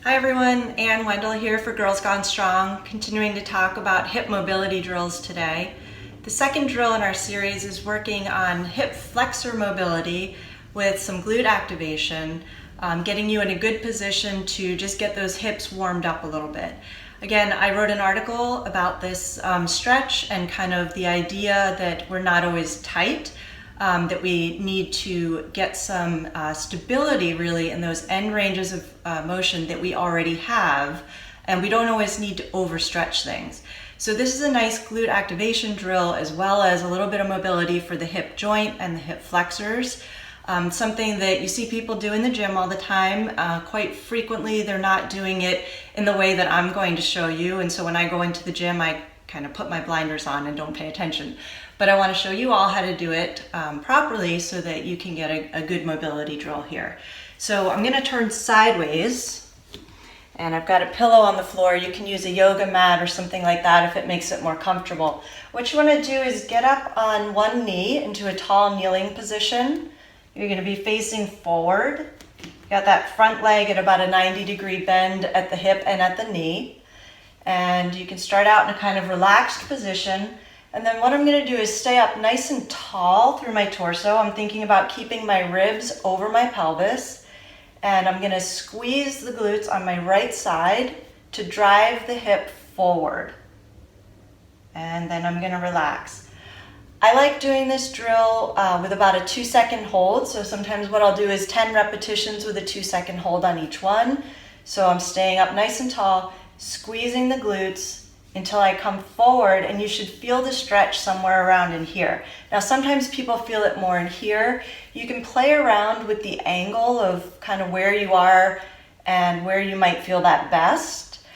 Hi everyone, Ann Wendell here for Girls Gone Strong, continuing to talk about hip mobility drills today. The second drill in our series is working on hip flexor mobility with some glute activation, getting you in a good position to just get those hips warmed up a little bit. Again, I wrote an article about this stretch and kind of the idea that we're not always tight, that we need to get some stability really in those end ranges of motion that we already have, and we don't always need to overstretch things. So this is a nice glute activation drill as well as a little bit of mobility for the hip joint and the hip flexors. Something that you see people do in the gym all the time. Quite frequently they're not doing it in the way that I'm going to show you, and so when I go into the gym I kind of put my blinders on and don't pay attention. But I want to show you all how to do it properly so that you can get a good mobility drill here. So I'm going to turn sideways, and I've got a pillow on the floor. You can use a yoga mat or something like that if it makes it more comfortable. What you want to do is get up on one knee into a tall kneeling position. You're going to be facing forward. You got that front leg at about a 90-degree bend at the hip and at the knee. And you can start out in a kind of relaxed position. And then what I'm going to do is stay up nice and tall through my torso. I'm thinking about keeping my ribs over my pelvis. And I'm going to squeeze the glutes on my right side to drive the hip forward. And then I'm going to relax. I like doing this drill with about a 2-second hold. So sometimes what I'll do is 10 repetitions with a 2-second hold on each one. So I'm staying up nice and tall, squeezing the glutes until I come forward, and you should feel the stretch somewhere around in here. Now sometimes people feel it more in here. You can play around with the angle of kind of where you are and where you might feel that best.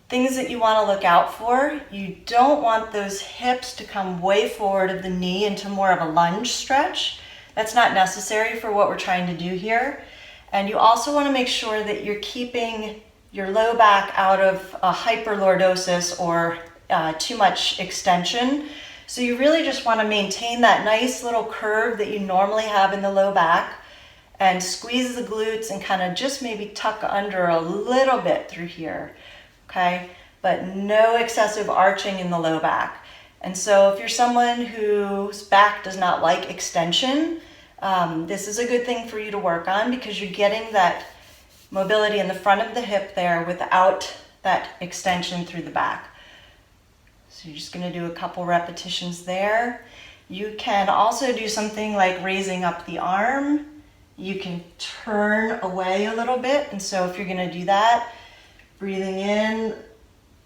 Things that you want to look out for: you don't want those hips to come way forward of the knee into more of a lunge stretch. That's not necessary for what we're trying to do here. And you also want to make sure that you're keeping your low back out of a hyperlordosis or too much extension. So you really just want to maintain that nice little curve that you normally have in the low back, and squeeze the glutes and kind of just maybe tuck under a little bit through here, okay? But no excessive arching in the low back. And so if you're someone whose back does not like extension, this is a good thing for you to work on, because you're getting that mobility in the front of the hip there without that extension through the back. So you're just going to do a couple repetitions there. You can also do something like raising up the arm. You can turn away a little bit, and so if you're going to do that, breathing in,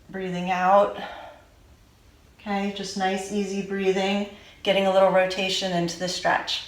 breathing out. Okay, just nice easy breathing, getting a little rotation into the stretch.